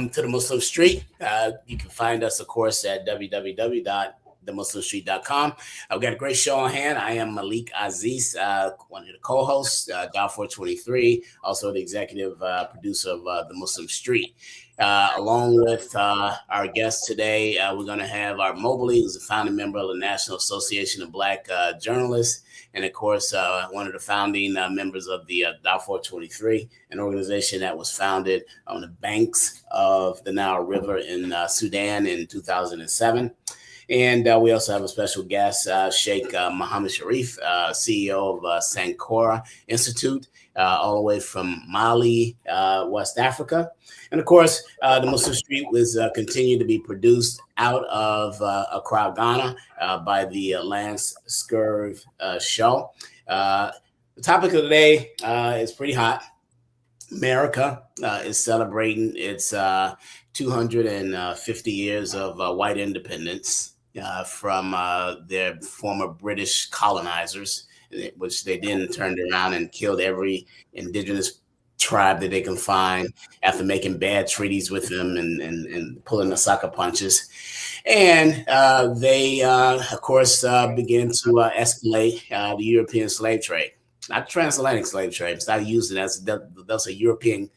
welcome to the Muslim Street. You can find us, of course, at www.themuslimstreet.com. I've got a great show on hand. I am Malik Aziz, one of the co-hosts, Dow 423, also the executive producer of The Muslim Street. Along with our guest today, we're going to have Art Mobley, who's a founding member of the National Association of Black Journalists, and of course, one of the founding members of the Dow 423, an organization that was founded on the banks of the Nile River in Sudan in 2007. And we also have a special guest, Sheikh Mohammed Sharif, CEO of Sankora Institute, all the way from Mali, West Africa. And of course, the Muslim Street was continued to be produced out of Accra, Ghana, by the Lance Scurv show. The topic of the day is pretty hot. America is celebrating its 250 years of white independence from their former British colonizers, which they then turned around and killed every indigenous tribe that they can find after making bad treaties with them and pulling the sucker punches. And they, of course, began to escalate the European slave trade. Not transatlantic slave trade. It's not used as that's a European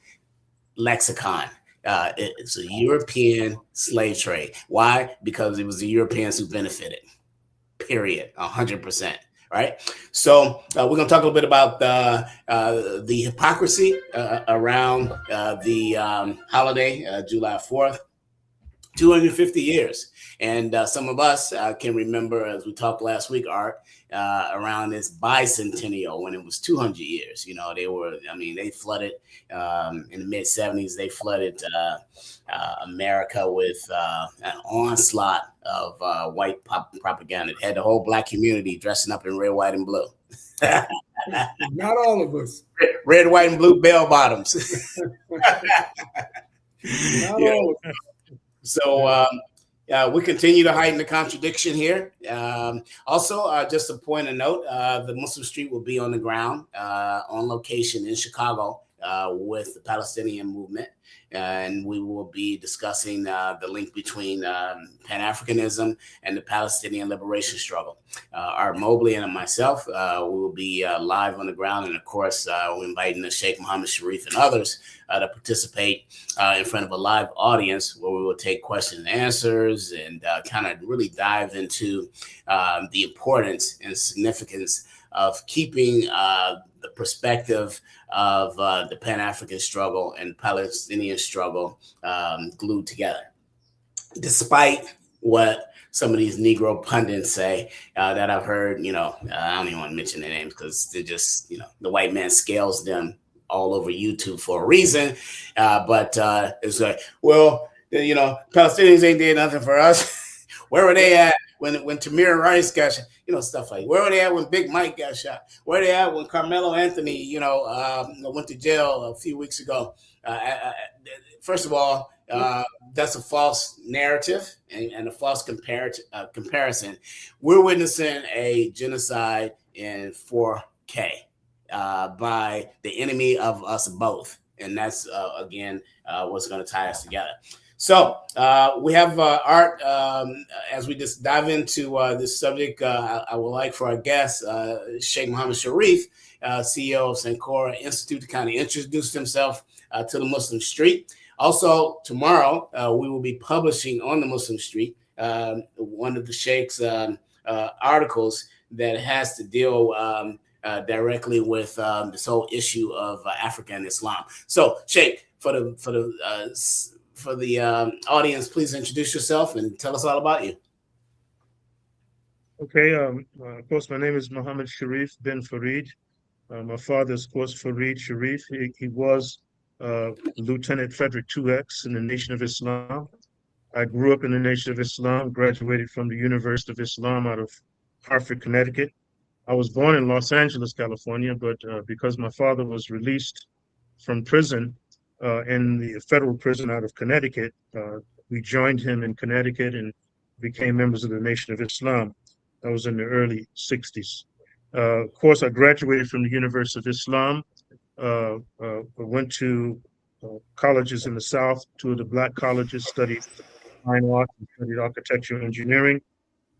lexicon. It's a European slave trade. Why? Because it was the Europeans who benefited. Period. 100%. Right. So we're going to talk a little bit about the hypocrisy around the holiday, July 4th, 250 years. And some of us can remember, as we talked last week, Art, around this bicentennial when it was 200 years. You know, they flooded in the mid 70s. They flooded America with an onslaught of white propaganda. It had the whole black community dressing up in red, white, and blue. Not all of us. Red, white, and blue bell bottoms. Not all of us. So we continue to heighten the contradiction here. Also, just a point of note, the Muslim Street will be on the ground on location in Chicago with the Palestinian movement. And we will be discussing the link between Pan-Africanism and the Palestinian liberation struggle. Art Mobley and myself, we will be live on the ground. And of course, we're inviting the Sheikh Mohammed Sharif and others to participate in front of a live audience where we will take questions and answers and kind of really dive into the importance and significance of keeping the perspective of the Pan-African struggle and Palestinian struggle glued together. Despite what some of these Negro pundits say that I've heard, I don't even want to mention their names because they're just, the white man scales them all over YouTube for a reason. But it's like, well, Palestinians ain't did nothing for us. Where were they at when Tamir Rice got shot? Stuff like, where were they at when Big Mike got shot? Where were they at when Carmelo Anthony, went to jail a few weeks ago? First of all, that's a false narrative and a false comparison. We're witnessing a genocide in 4K by the enemy of us both. And that's, again, what's going to tie us together. So we have Art. As we just dive into this subject, I would like for our guest, Sheikh Mohammed Sharif, CEO of Sankora Institute, to kind of introduce himself to the Muslim Street. Also, tomorrow, we will be publishing on the Muslim Street one of the Sheikh's articles that has to deal directly with this whole issue of Africa and Islam. So, Sheikh, for the audience, please introduce yourself and tell us all about you. Okay. Of course, my name is Mohammed Sharif bin Farid. My father is, of course, Farid Sharif. He was Lieutenant Frederick 2X in the Nation of Islam. I grew up in the Nation of Islam, graduated from the University of Islam out of Hartford, Connecticut. I was born in Los Angeles, California, but because my father was released from prison, in the federal prison out of Connecticut, we joined him in Connecticut and became members of the Nation of Islam. That was in the early 60s. Of course, I graduated from the University of Islam, went to colleges in the South, two of the Black colleges, studied fine art and studied architecture and engineering.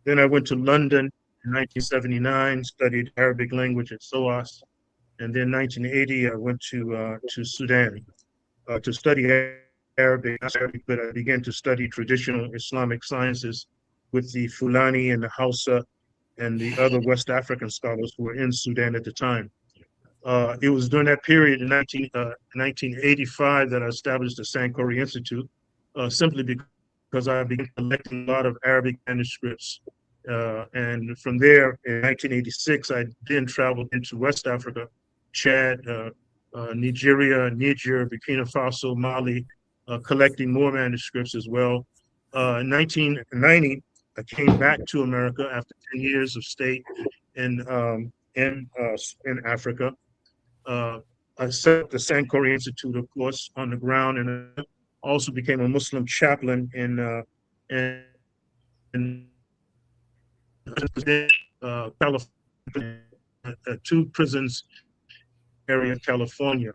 Then I went to London in 1979, studied Arabic language at SOAS. And then 1980, I went to Sudan to study Arabic, not Arabic, but I began to study traditional Islamic sciences with the Fulani and the Hausa and the other West African scholars who were in Sudan at the time. It was during that period in 1985 that I established the Sankore Institute, simply because I began collecting a lot of Arabic manuscripts. And from there, in 1986, I then traveled into West Africa, Chad, Nigeria, Niger, Burkina Faso, Mali, collecting more manuscripts as well. In 1990, I came back to America after 10 years of stay in Africa. I set up the Sankore Institute, of course, on the ground, and I also became a Muslim chaplain in California, two prisons area in California.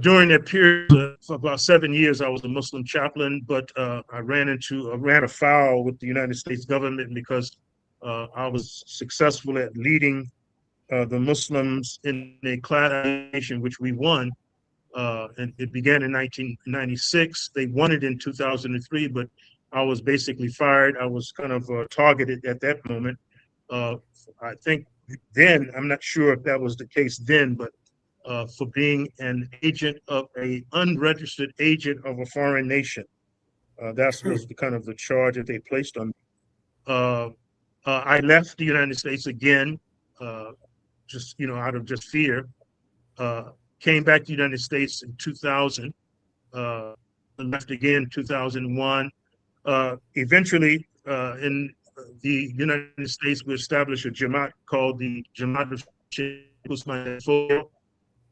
During that period, for about 7 years, I was a Muslim chaplain, but I ran afoul with the United States government because I was successful at leading the Muslims in a class action, which we won. And it began in 1996. They won it in 2003, but I was basically fired. I was kind of targeted at that moment. I think then, I'm not sure if that was the case then, but for being an unregistered agent of a foreign nation. That was the kind of the charge that they placed on me. I left the United States again, just out of just fear. Came back to the United States in 2000. Left again in 2001. Eventually, in the United States, we established a Jamaat called the Jamaat of Sheikh Usman Dan Fodio,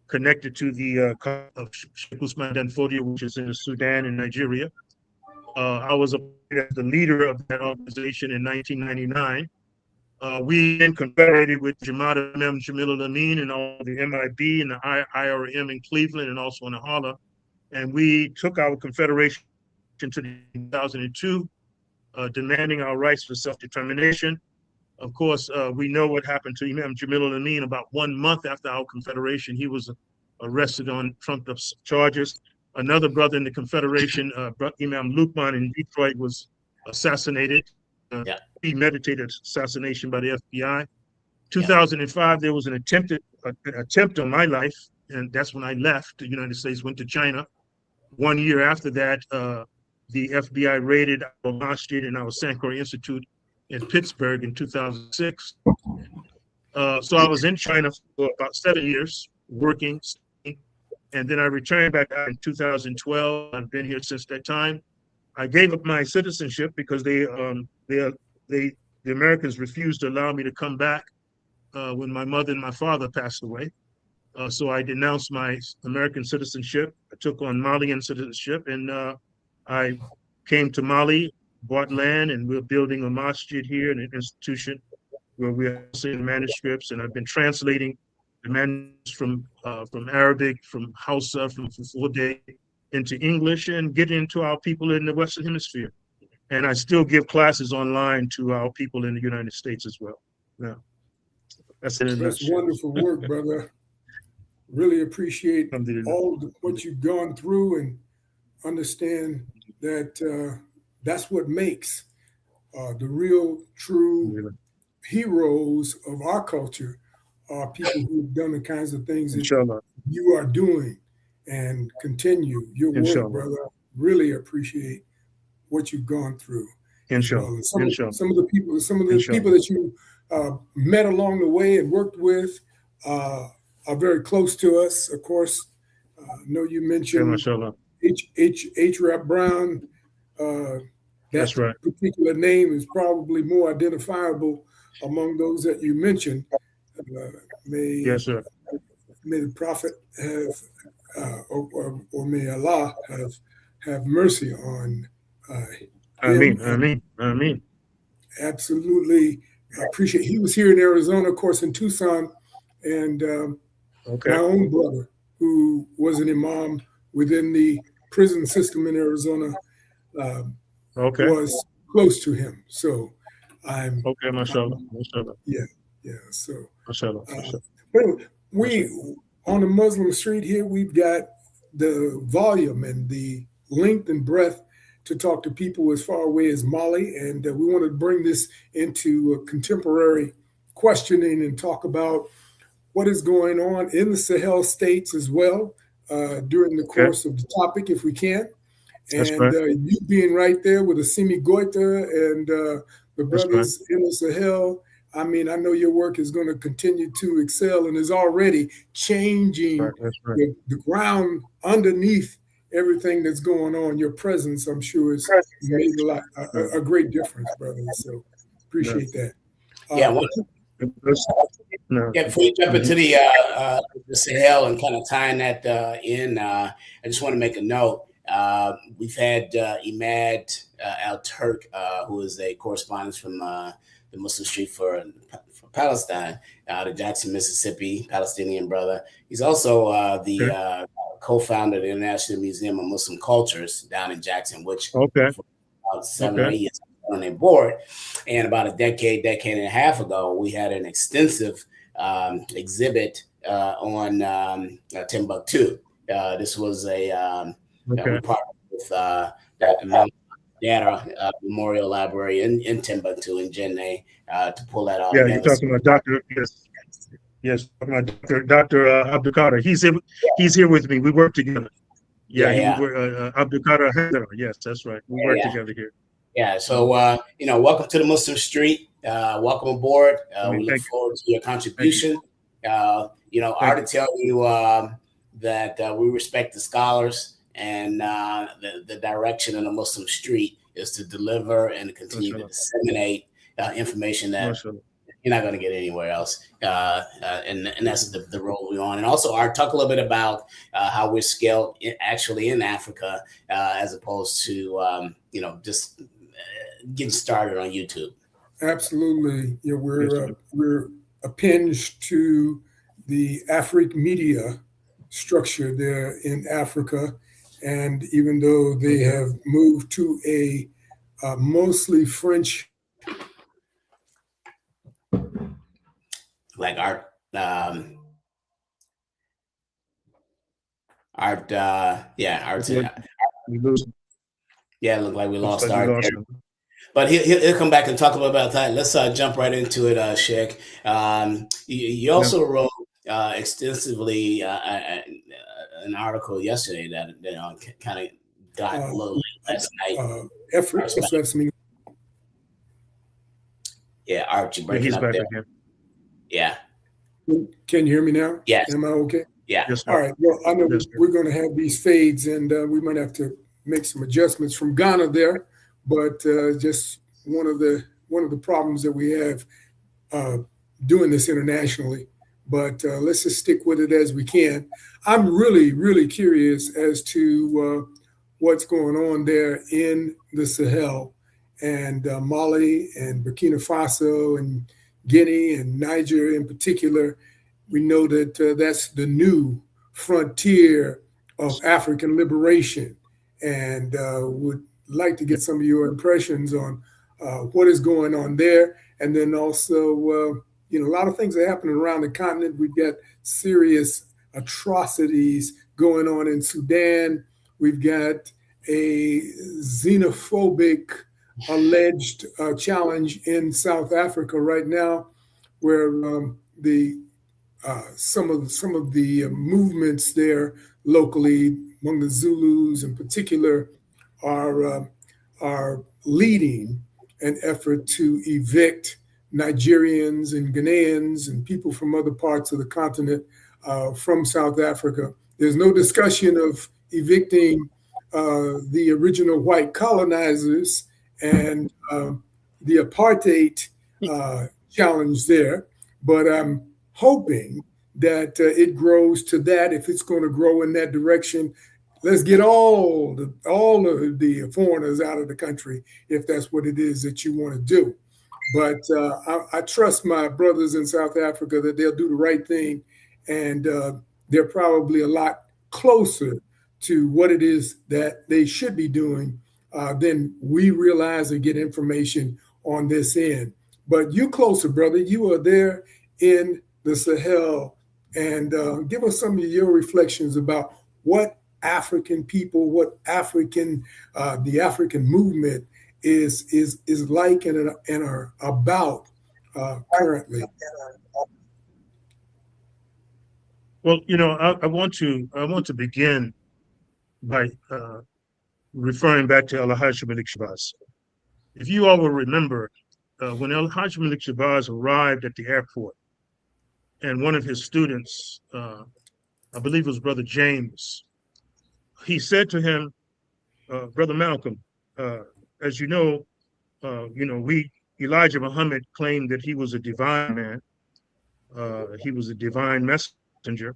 connected to the Sheikh Usman Dan Fodio, which is in Sudan and Nigeria. I was the leader of that organization in 1999. We then confederated with Jamaat of Imam Jamil al-Amin and all the MIB and the IRM in Cleveland and also in Hala. And we took our confederation to 2002, demanding our rights for self-determination. Of course, we know what happened to Imam Jamil al-Amin. About 1 month after our confederation, he was arrested on trumped-up charges. Another brother in the confederation, Imam Lukman in Detroit, was assassinated. Premeditated assassination by the FBI. 2005, there was an attempt on my life, and that's when I left the United States, went to China. 1 year after that, the FBI raided our masjid and our Sankore Institute in Pittsburgh in 2006. So I was in China for about 7 years, working, and then I returned back in 2012. I've been here since that time. I gave up my citizenship because the Americans refused to allow me to come back when my mother and my father passed away. So I denounced my American citizenship. I took on Malian citizenship, and I came to Mali, bought land, and we're building a masjid here, an institution where we're seeing manuscripts, and I've been translating the manuscripts from Arabic, from Hausa, from Fulfulde into English, and getting into our people in the Western Hemisphere. And I still give classes online to our people in the United States as well. Yeah, that's wonderful work, brother. Really appreciate what you've gone through, and understand that that's what makes the real, true heroes of our culture are people who've done the kinds of things that you are doing, and continue your work, brother. Really appreciate what you've gone through. Inshallah. Some of the people that you met along the way and worked with are very close to us. Of course, I know you mentioned H. Rap Brown. That's right. Particular name is probably more identifiable among those that you mentioned. May the Prophet have, or may Allah have mercy on Ameen. Absolutely. I appreciate. He was here in Arizona, of course, in Tucson, and my own brother, who was an imam, within the prison system in Arizona was close to him. So I'm mashallah. Yeah. So Mashallah. we on the Muslim street here, we've got the volume and the length and breadth to talk to people as far away as Mali, and we want to bring this into contemporary questioning and talk about what is going on in the Sahel states as well during the course of the topic, if we can. And you being right there with Assimi Goita and the brothers in the Sahel, I mean, I know your work is going to continue to excel and is already changing the ground underneath everything that's going on. Your presence, I'm sure, has made a great difference, brother. So appreciate that. Before you jump into the Sahel and kind of tying that in, I just want to make a note. We've had Imad Al-Turk, who is a correspondent from the Muslim Street for Palestine, out of Jackson, Mississippi, Palestinian brother. He's also the co-founder of the International Museum of Muslim Cultures down in Jackson, which for about 7 or 8 years on their board. And about a decade and a half ago, we had an extensive exhibit on Timbuktu. This was a partner with the Data Memorial Library in Timbuktu in Jenne to pull that off. Yeah, you're talking about Dr. Yes, talking about Dr. Abdul Qadir. He's here with me. We work together. Abdul Qadir. Yes, that's right. We work together here. Yeah. So welcome to the Muslim Street. Welcome aboard. We look forward to your contribution. I to tell you that we respect the scholars. And the direction in the Muslim Street is to deliver and continue to disseminate information that you're not going to get anywhere else. And that's the role we're on. And also, Art, talk a little bit about how we're scaled actually in Africa as opposed to, just getting started on YouTube. Absolutely. Yeah, we're appended to the Afrique media structure there in Africa. And even though they have moved to a mostly French, like Art, Art. Yeah, it looked like we lost Art. But he'll come back and talk about that. Let's jump right into it, Sheikh. You also wrote extensively an article yesterday that kind of got a little late last night. Yeah, Art, you breaking up there. Again. Yeah. Can you hear me now? Yes. Am I okay? Yeah. Yes, all right. Well, I know we're going to have these fades, and we might have to make some adjustments from Ghana there. But just one of the problems that we have doing this internationally. But let's just stick with it as we can. I'm really, really curious as to what's going on there in the Sahel and Mali and Burkina Faso and Guinea and Niger in particular. We know that that's the new frontier of African liberation, and would like to get some of your impressions on what is going on there. And then also, a lot of things are happening around the continent. We've got serious atrocities going on in Sudan. We've got a xenophobic alleged challenge in South Africa right now, where some of the movements there locally among the Zulus in particular are leading an effort to evict Nigerians and Ghanaians and people from other parts of the continent from South Africa. There's no discussion of evicting the original white colonizers and the apartheid challenge there, but I'm hoping that it grows to that. If it's going to grow in that direction, let's get all of the foreigners out of the country if that's what it is that you want to do. But I trust my brothers in South Africa that they'll do the right thing, and they're probably a lot closer to what it is that they should be doing, then we realize and get information on this end. But you closer, brother. You are there in the Sahel, and give us some of your reflections about what African people, what the African movement is like and are about currently. Well, I want to begin by referring back to El-Hajj Malik Shabazz. If you all will remember, when El-Hajj Malik Shabazz arrived at the airport, and one of his students, I believe it was Brother James, he said to him, Brother Malcolm, as you know, Elijah Muhammad claimed that he was a divine man. He was a divine messenger.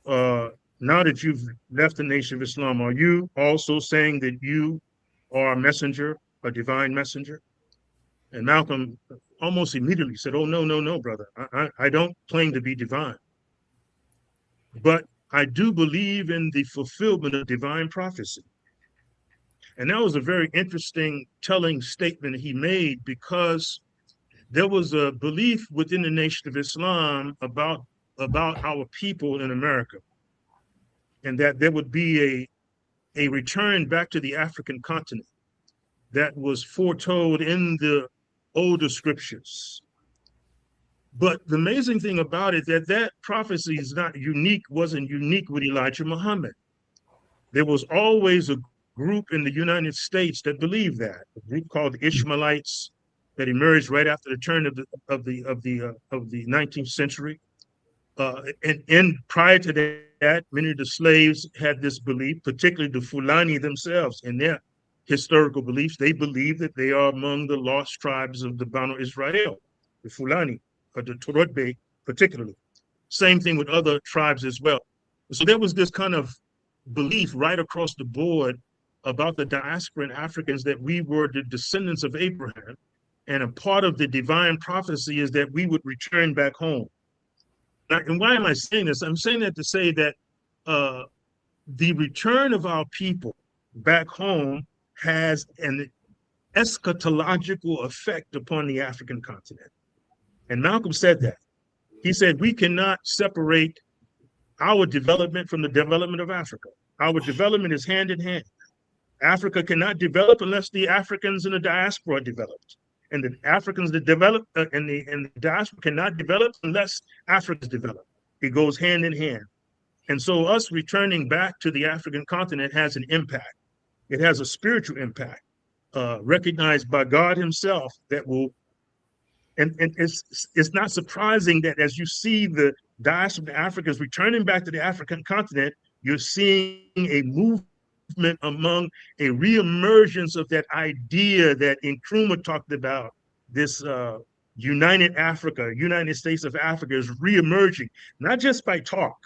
Now that you've left the Nation of Islam, are you also saying that you are a messenger, a divine messenger? And Malcolm almost immediately said, oh, no, brother. I don't claim to be divine. But I do believe in the fulfillment of divine prophecy. And that was a very interesting, telling statement he made, because there was a belief within the Nation of Islam about our people in America, and that there would be a return back to the African continent that was foretold in the older scriptures. But the amazing thing about it, that prophecy is not unique, wasn't unique with Elijah Muhammad. There was always a group in the United States that believed that, a group called the Ishmaelites that emerged right after the turn of the 19th century. And prior to that, many of the slaves had this belief, particularly the Fulani themselves, in their historical beliefs. They believe that they are among the lost tribes of the Banu Israel, the Fulani, or the Torotbe particularly. Same thing with other tribes as well. So there was this kind of belief right across the board about the diasporan Africans that we were the descendants of Abraham. And a part of the divine prophecy is that we would return back home. Now, and why am I saying this? I'm saying that to say that the return of our people back home has an eschatological effect upon the African continent. And Malcolm said that. He said, we cannot separate our development from the development of Africa. Our development is hand in hand. Africa cannot develop unless the Africans in the diaspora developed. And the Africans that develop and the diaspora cannot develop unless Africa's developed. It goes hand in hand. And so us returning back to the African continent has an impact. It has a spiritual impact, recognized by God himself, that will, and it's not surprising that as you see the diaspora Africans returning back to the African continent, you're seeing a movement among a reemergence of that idea that Nkrumah talked about, this united Africa, United States of Africa is reemerging, not just by talk,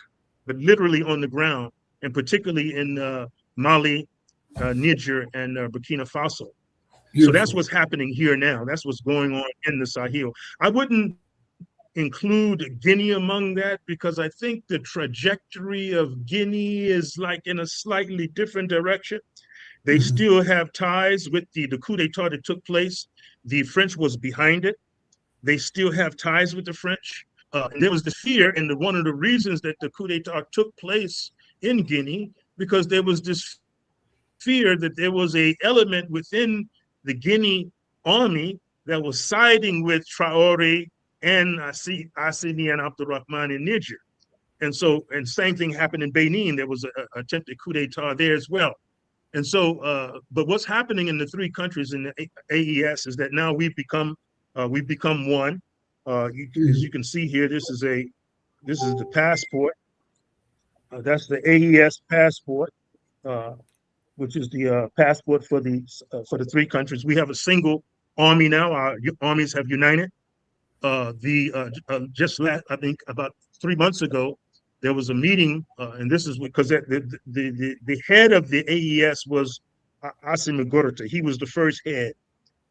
but literally on the ground, and particularly in Mali, Niger, and Burkina Faso. Beautiful. So that's what's happening here now. That's what's going on in the Sahel. I wouldn't include Guinea among that, because I think the trajectory of Guinea is like in a slightly different direction. They still have ties with the coup d'etat that took place. The French was behind it. They still have ties with the French. There was the fear, and one of the reasons that the coup d'etat took place in Guinea, because there was this fear that there was an element within the Guinea army that was siding with Traore and Assimi and Abdurrahman in Niger. And so, and same thing happened in Benin. There was an attempted coup d'etat there as well. And so, but what's happening in the three countries in the AES is that now we've become one. As you can see here, this is the passport. That's the AES passport, which is the passport for the three countries. We have a single army now. Our armies have united. Just last, I think about 3 months ago, there was a meeting, and this is because the head of the AES was Assimi Goïta. He was the first head,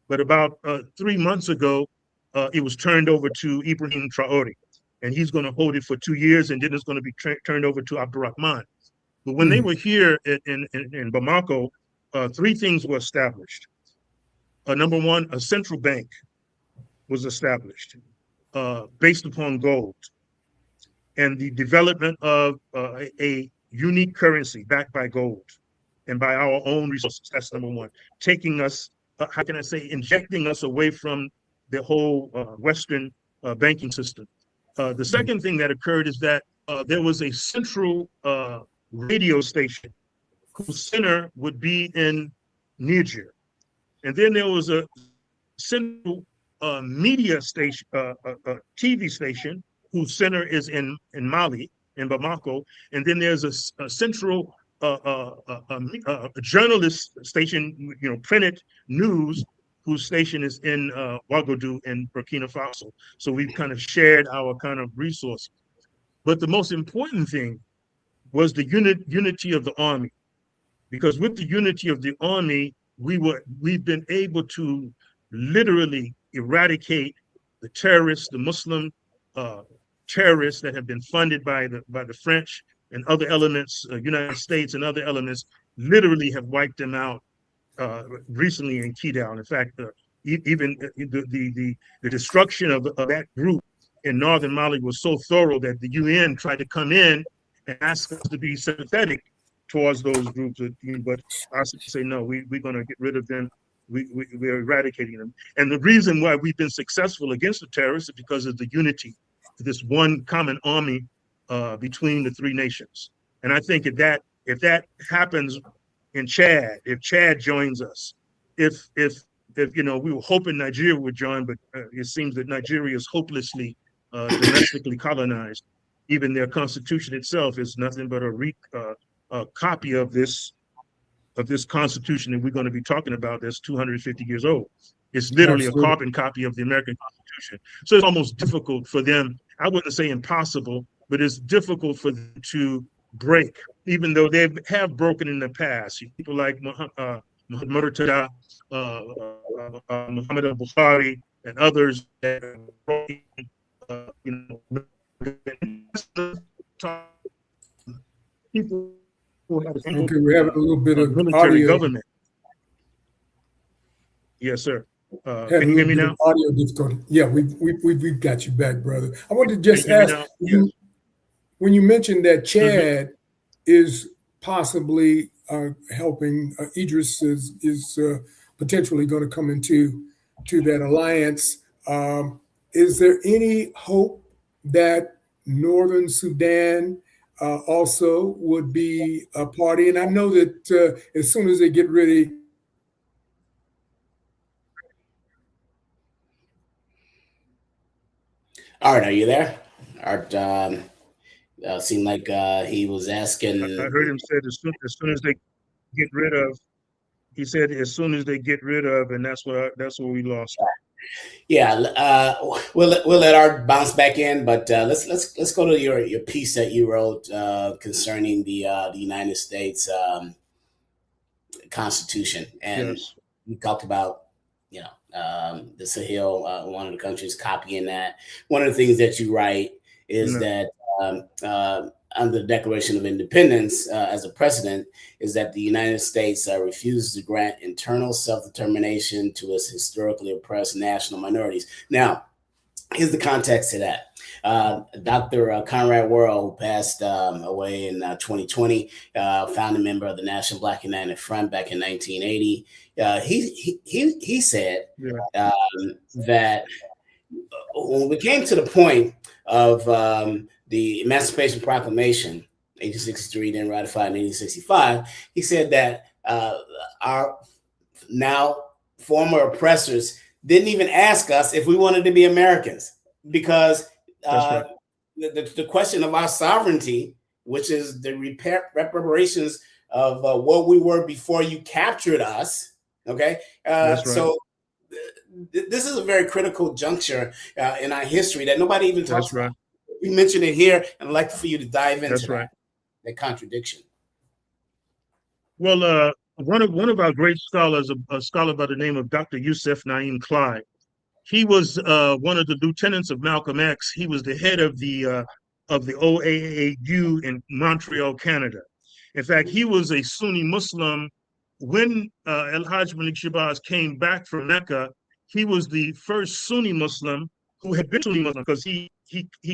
but about 3 months ago, it was turned over to Ibrahim Traore, and he's going to hold it for 2 years, and then it's going to be turned over to Abdurrahman. But when they were here in Bamako, three things were established. Number one, a central bank was established based upon gold, and the development of a unique currency backed by gold and by our own resources. That's number one. Taking us, how can I say, injecting us away from the whole Western banking system. The second thing that occurred is that there was a central radio station whose center would be in Niger. And then there was a central media station, TV station, whose center is in Mali, in Bamako. And then there's a central journalist station, printed news, whose station is in Ouagadougou in Burkina Faso. So we've kind of shared our kind of resources. But the most important thing was the unity of the army, because with the unity of the army, we've been able to literally eradicate the terrorists, the Muslim terrorists that have been funded by the French and other elements, United States and other elements, literally have wiped them out recently in Kidal. In fact, even the destruction of that group in northern Mali was so thorough that the UN tried to come in and ask us to be sympathetic towards those groups. But I say, no, we're going to get rid of them. We're eradicating them. And the reason why we've been successful against the terrorists is because of the unity, this one common army between the three nations. And I think if that happens in Chad, if Chad joins us, if we were hoping Nigeria would join, but it seems that Nigeria is hopelessly domestically colonized. Even their constitution itself is nothing but a copy of this constitution that we're going to be talking about that's 250 years old. It's literally a carbon copy of the American Constitution. So it's almost difficult for them, I wouldn't say impossible, but it's difficult for them to break, even though they have broken in the past. People like Muhammad Murtada, Muhammad al-Bukhari, and others that are broken, people who have we're having a little bit of military audio. Government. Yes, sir. Can you hear me now? Audio difficulty. Yeah, we've got you back, brother. I want to just ask you, when you mentioned that Chad is possibly helping, Idris is potentially going to come into that alliance. Is there any hope that Northern Sudan also would be a party? And I know that as soon as they get ready. Art, are you there? Art seemed like he was asking. I heard him say as soon as they get rid of. He said as soon as they get rid of, and that's where we lost. Yeah, we'll let Art bounce back in, but let's go to your piece that you wrote concerning the United States Constitution, and you talked about the Sahel, one of the countries copying that. One of the things that you write is that under the Declaration of Independence, as a precedent, is that the United States refuses to grant internal self-determination to its historically oppressed national minorities. Now, here's the context to that. Dr. Conrad Worrell, who passed away in 2020, founding member of the National Black United Front back in 1980. He said that when we came to the point of the Emancipation Proclamation, 1863, then ratified in 1865, he said that our now former oppressors didn't even ask us if we wanted to be Americans, because the question of our sovereignty, which is the reparations of what we were before you captured us. Okay. So this is a very critical juncture in our history that nobody even talks about. We mentioned it here, and I'd like for you to dive into that contradiction. Well, one of our great scholars, a scholar by the name of Dr. Yusuf Naim Clyde, he was one of the lieutenants of Malcolm X. He was the head of the OAAU in Montreal, Canada. In fact, he was a Sunni Muslim. When El-Hajj Malik Shabazz came back from Mecca, he was the first Sunni Muslim who had been Sunni Muslim, because he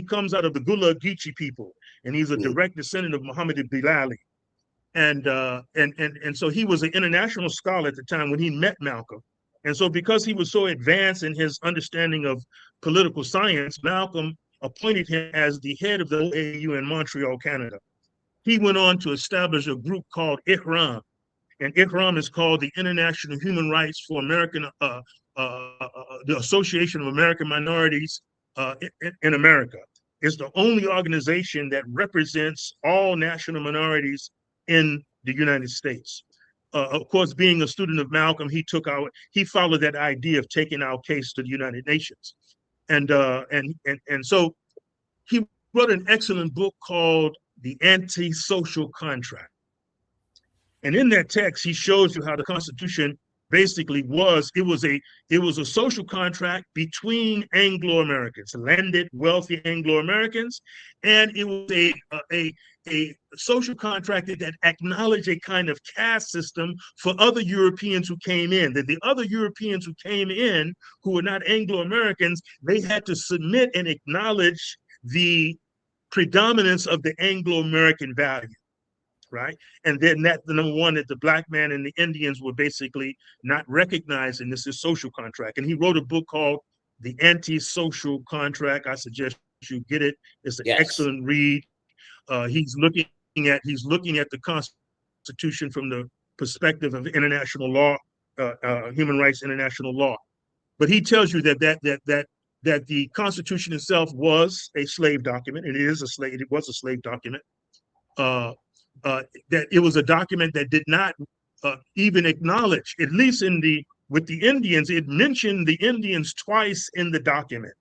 comes out of the Gula Geechee people, and he's a direct descendant of Muhammad al-Bilali. And so he was an international scholar at the time when he met Malcolm. And so because he was so advanced in his understanding of political science, Malcolm appointed him as the head of the OAU in Montreal, Canada. He went on to establish a group called IHRAM, and IHRAM is called the International Human Rights for American, the Association of American Minorities in America. It's the only organization that represents all national minorities in the United States. Of course, being a student of Malcolm, he followed that idea of taking our case to the United Nations. And so he wrote an excellent book called The Anti-Social Contract. And in that text, he shows you how the Constitution basically was a social contract between Anglo-Americans, landed, wealthy Anglo-Americans, and it was a social contract that acknowledged a kind of caste system for other Europeans who came in, that the other Europeans who came in who were not Anglo-Americans, they had to submit and acknowledge the predominance of the Anglo-American value. Right. And then the number one, that the black man and the Indians were basically not recognized in this social contract. And he wrote a book called The Anti-Social Contract. I suggest you get it. It's an excellent read. He's looking at the Constitution from the perspective of international law, human rights, international law. But he tells you that the Constitution itself was a slave document, and it was a slave document. That it was a document that did not even acknowledge, at least with the Indians, it mentioned the Indians twice in the document.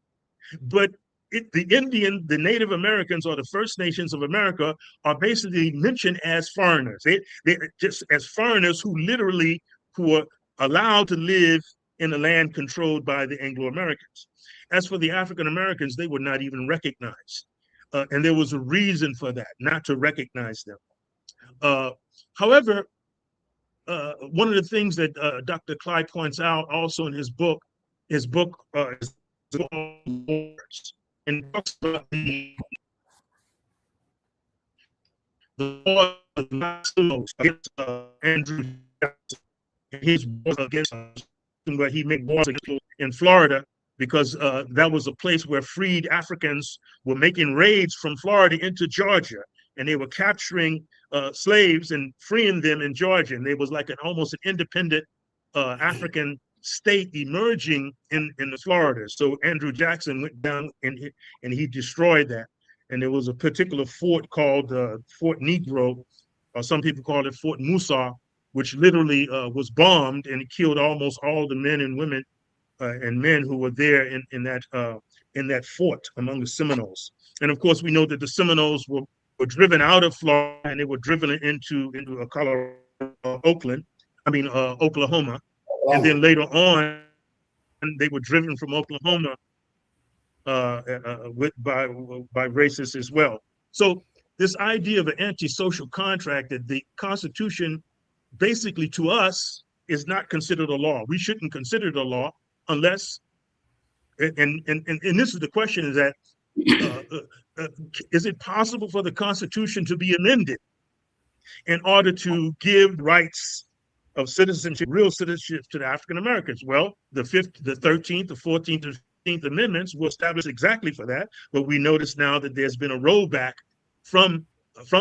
But the Native Americans, or the First Nations of America, are basically mentioned as foreigners. They just as foreigners who were allowed to live in a land controlled by the Anglo-Americans. As for the African Americans, they were not even recognized. And there was a reason for that, not to recognize them. However, one of the things that Dr. Clyde points out also in his book is and talks about the law of against Andrew Jackson. His wars against where he made wars in Florida, because that was a place where freed Africans were making raids from Florida into Georgia, and they were capturing slaves and freeing them in Georgia. And there was like almost an independent African state emerging in the Florida. So Andrew Jackson went down and he destroyed that. And there was a particular fort called Fort Negro, or some people call it Fort Musa, which literally was bombed, and it killed almost all the men and women and men who were there in that fort among the Seminoles. And of course, we know that the Seminoles were driven out of Florida, and they were driven into Oklahoma. And then later on, they were driven from Oklahoma by racists as well. So this idea of an anti-social contract, that the Constitution basically to us is not considered a law. We shouldn't consider it a law unless, and this is the question, is that is it possible for the Constitution to be amended in order to give rights of citizenship, real citizenship, to the African Americans? Well, the 13th, the 14th, and 15th Amendments were established exactly for that, but we notice now that there's been a rollback from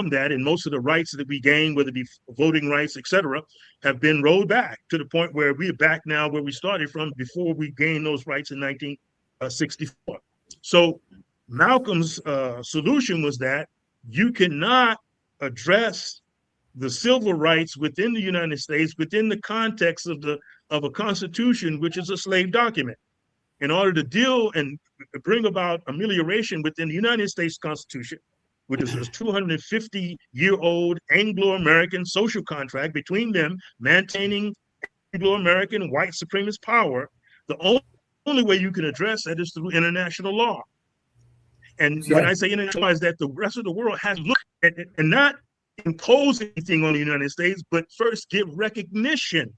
that, and most of the rights that we gained, whether it be voting rights, etc., have been rolled back to the point where we're back now where we started from before we gained those rights in 1964. So Malcolm's solution was that you cannot address the civil rights within the United States within the context of a constitution, which is a slave document. In order to deal and bring about amelioration within the United States Constitution, which is a 250-year-old Anglo-American social contract between them, maintaining Anglo-American white supremacist power, the only way you can address that is through international law. And when I say international law, is that the rest of the world has looked at it, and not impose anything on the United States, but first give recognition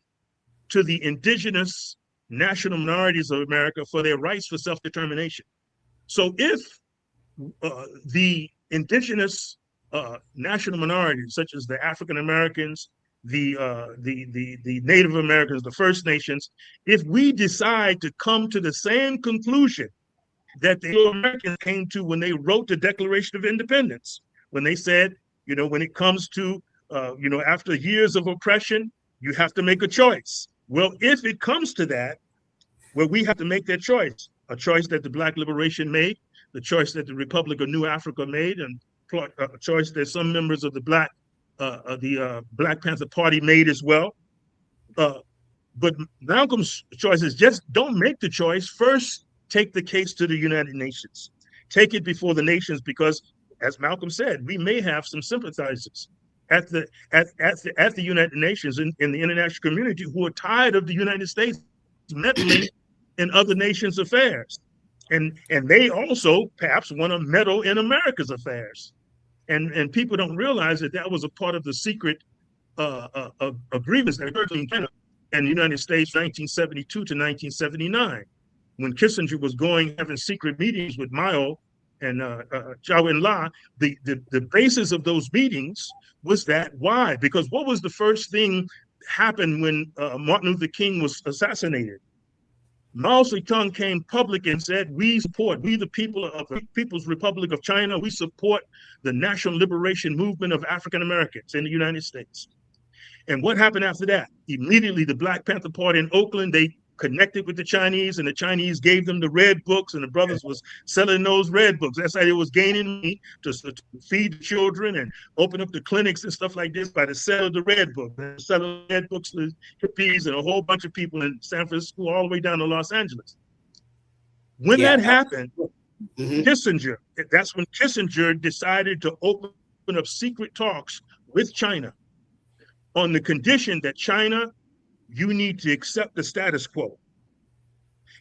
to the indigenous national minorities of America for their rights for self-determination. So if the indigenous national minorities, such as the African Americans, the Native Americans, the First Nations, if we decide to come to the same conclusion that the Americans came to when they wrote the Declaration of Independence, when they said, when it comes to, after years of oppression, you have to make a choice. Well, if it comes to that, well, we have to make that choice, a choice that the Black Liberation made, the choice that the Republic of New Africa made, and a choice that some members of the Black Panther Party made as well. But Malcolm's choice is just don't make the choice. First, take the case to the United Nations. Take it before the nations, because, as Malcolm said, we may have some sympathizers at the United Nations in the international community who are tired of the United States meddling in other nations' affairs. And they also perhaps want to meddle in America's affairs. And people don't realize that was a part of the secret agreements that occurred in Canada and the United States 1972 to 1979, when Kissinger was having secret meetings with Mao and Zhou Enlai. The basis of those meetings was that. Why? Because what was the first thing happened when Martin Luther King was assassinated? Mao Zedong came public and said, we, the people of the People's Republic of China, we support the national liberation movement of African Americans in the United States. And what happened after that? Immediately, the Black Panther Party in Oakland, they connected with the Chinese, and the Chinese gave them the red books, and the brothers was selling those red books. That's how they was gaining money to feed the children and open up the clinics and stuff like this by the sale of the red book. And selling red books to hippies and a whole bunch of people in San Francisco all the way down to Los Angeles. When that happened, Kissinger, that's when Kissinger decided to open up secret talks with China on the condition that China, you need to accept the status quo.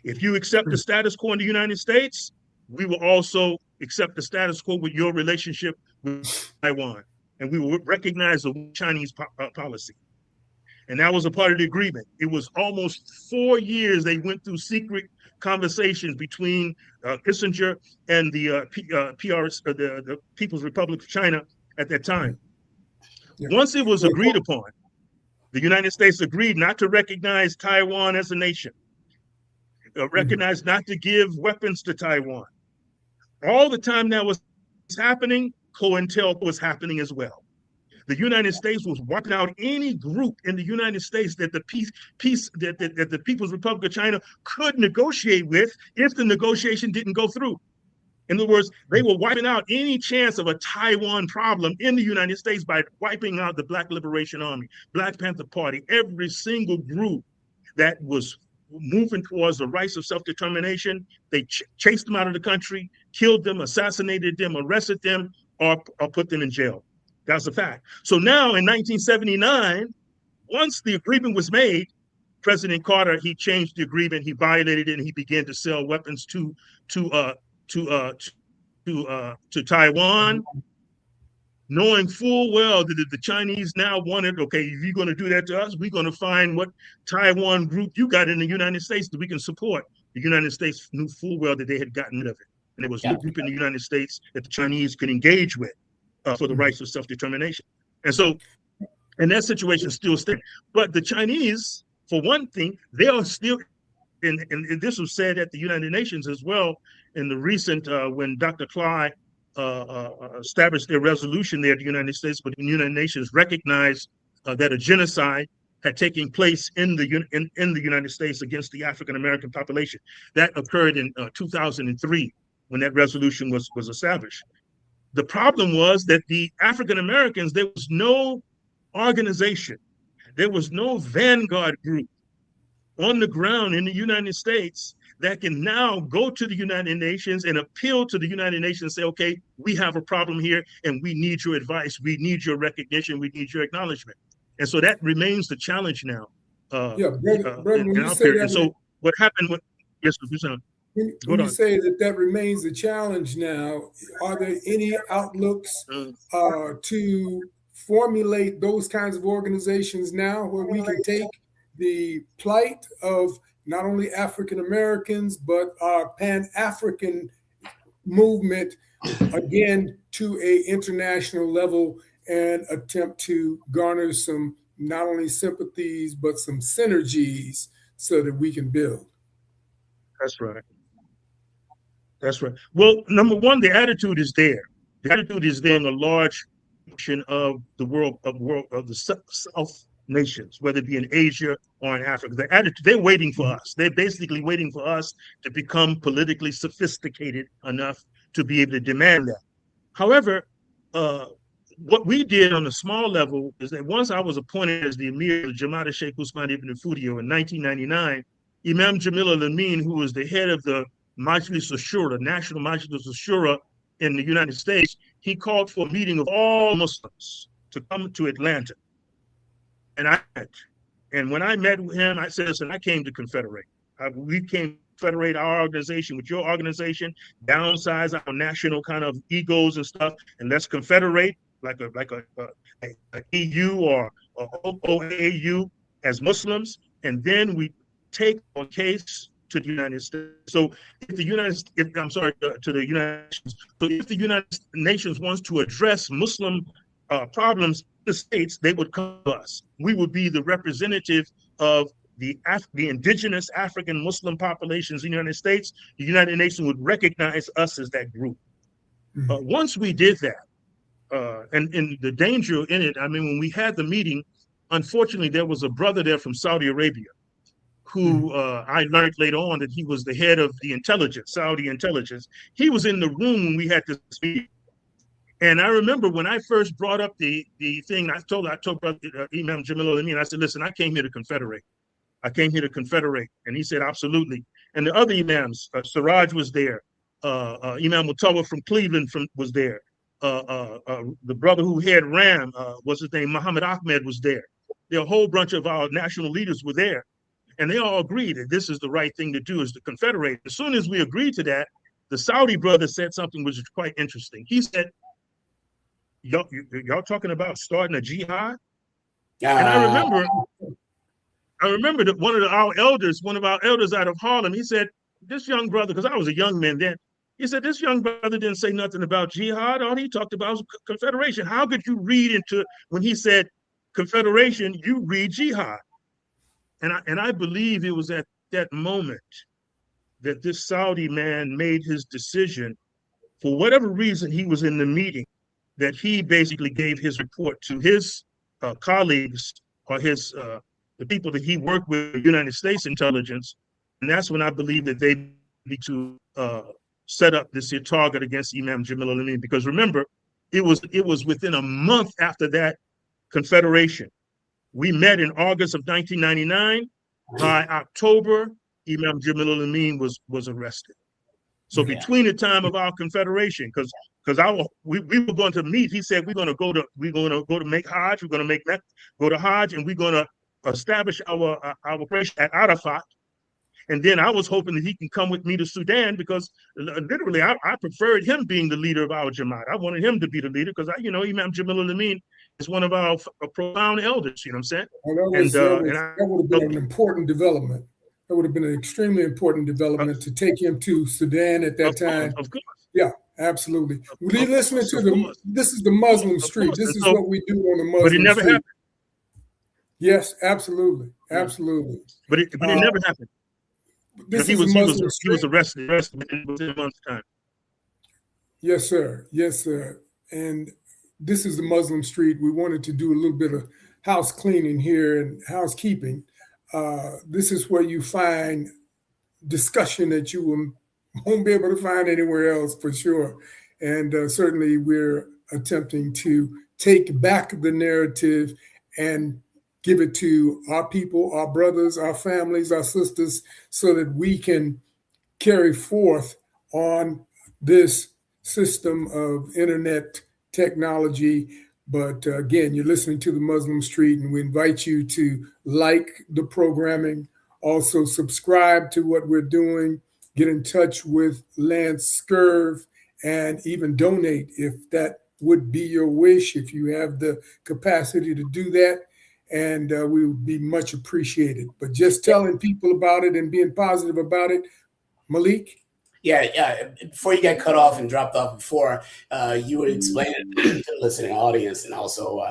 If you accept the status quo in the United States, we will also accept the status quo with your relationship with Taiwan. And we will recognize the Chinese policy. And that was a part of the agreement. It was almost 4 years they went through secret conversations between Kissinger and the the People's Republic of China at that time. Once it was agreed upon, the United States agreed not to recognize Taiwan as a nation, recognized not to give weapons to Taiwan. All the time that was happening, COINTEL was happening as well. The United States was wiping out any group in the United States that the that the People's Republic of China could negotiate with if the negotiation didn't go through. In other words, they were wiping out any chance of a Taiwan problem in the United States by wiping out the Black Liberation Army, Black Panther Party, every single group that was moving towards the rights of self-determination. They chased them out of the country, killed them, assassinated them, arrested them, or put them in jail. That's a fact. So now in 1979, once the agreement was made, President Carter, he changed the agreement, he violated it, and he began to sell weapons to Taiwan, knowing full well that the Chinese now wanted, okay, if you're going to do that to us, we're going to find what Taiwan group you got in the United States that we can support. The United States knew full well that they had gotten rid of it. And there was no group in the United States that the Chinese could engage with for the rights of self-determination. And so, and that situation still stands. But the Chinese, for one thing, they are still, and this was said at the United Nations as well, in the recent, when Dr. Cly established their resolution there at the United States, but the United Nations recognized that a genocide had taken place in the United States against the African American population. That occurred in 2003 when that resolution was established. The problem was that the African Americans, there was no organization, there was no vanguard group on the ground in the United States that can now go to the United Nations and appeal to the United Nations and say, okay, we have a problem here and we need your advice, we need your recognition, we need your acknowledgement. And so that remains the challenge now. Brother, when you say that, and so what happened with, yes, when you say that remains the challenge now, are there any outlooks formulate those kinds of organizations now where we can take the plight of not only African Americans, but our Pan-African movement again to a international level and attempt to garner some not only sympathies, but some synergies so that we can build. That's right. That's right. Well, number one, the attitude is there. The attitude is there in a large portion of the world of the South nations, whether it be in Asia or in Africa. The attitude, they're waiting for us. They're basically waiting for us to become politically sophisticated enough to be able to demand that. However, what we did on a small level is that once I was appointed as the Emir of Jamaat Sheikh Usman ibn Fodio in 1999, Imam Jamil al-Amin, who was the head of the Majlis al-Shura, National Majlis al-Shura in the United States, he called for a meeting of all Muslims to come to Atlanta. And I met. And when I met with him, I said, listen, I came to confederate. We came to confederate our organization with your organization, downsize our national kind of egos and stuff, and let's confederate like a EU or OAU as Muslims, and then we take our case to the United States. So if the United Nations. So if the United Nations wants to address Muslim problems in the States, they would come to us. We would be the representative of the indigenous African Muslim populations in the United States. The United Nations would recognize us as that group. Once we did that, and the danger in it, I mean, when we had the meeting, unfortunately, there was a brother there from Saudi Arabia who I learned later on that he was the head of the intelligence, Saudi intelligence. He was in the room when we had this meeting. And I remember when I first brought up the thing, I told Brother Imam Jamil al-Amin, I said, listen, I came here to confederate. I came here to confederate. And he said, absolutely. And the other imams, Siraj was there. Imam Mutawa from Cleveland was there. The brother who had RAM, what's his name, Muhammad Ahmed was there. There a whole bunch of our national leaders were there. And they all agreed that this is the right thing to do, is to confederate. As soon as we agreed to that, the Saudi brother said something which is quite interesting. He said, y'all talking about starting a jihad? And I remember that one of our elders out of Harlem, he said, this young brother, because I was a young man then, he said, this young brother didn't say nothing about jihad. All he talked about was confederation. How could you read into it when he said confederation, you read jihad? And I believe it was at that moment that this Saudi man made his decision. For whatever reason, he was in the meeting, that he basically gave his report to his colleagues or his the people that he worked with, the United States intelligence. And that's when I believe that they need to set up this here target against Imam Jamil al-Amin. Because remember, it was within a month after that confederation. We met in August of 1999. By October, Imam Jamil al-Amin was arrested. So between the time of our confederation, because we were going to meet, he said we're going to go to make Hajj, we're going to go to Hajj, and we're going to establish our operation at Arafat. And then I was hoping that he can come with me to Sudan, because literally I preferred him being the leader of our Jamaat. I wanted him to be the leader because Imam Jamil al-Amin is one of our profound elders. You know what I'm saying? That would have been an important development. That would have been an extremely important development to take him to Sudan at that time. Of course. Yeah, absolutely. We're listening to this is the Muslim Street. This is what we do on the Muslim Street. But it never happened. Yes, absolutely. Absolutely. But it never happened. He was arrested within a month's time. Yes, sir. Yes, sir. And this is the Muslim Street. We wanted to do a little bit of house cleaning here and housekeeping. This is where you find discussion that you won't be able to find anywhere else, for sure. And certainly we're attempting to take back the narrative and give it to our people, our brothers, our families, our sisters, so that we can carry forth on this system of internet technology. But again, you're listening to the Muslim Street, and we invite you to like the programming, also subscribe to what we're doing, get in touch with Lance Scurv, and even donate if that would be your wish if you have the capacity to do that. And we would be much appreciated. But just telling people about it and being positive about it, Malik? Yeah. Before you got cut off and dropped off before, you would explain it to the listening audience and also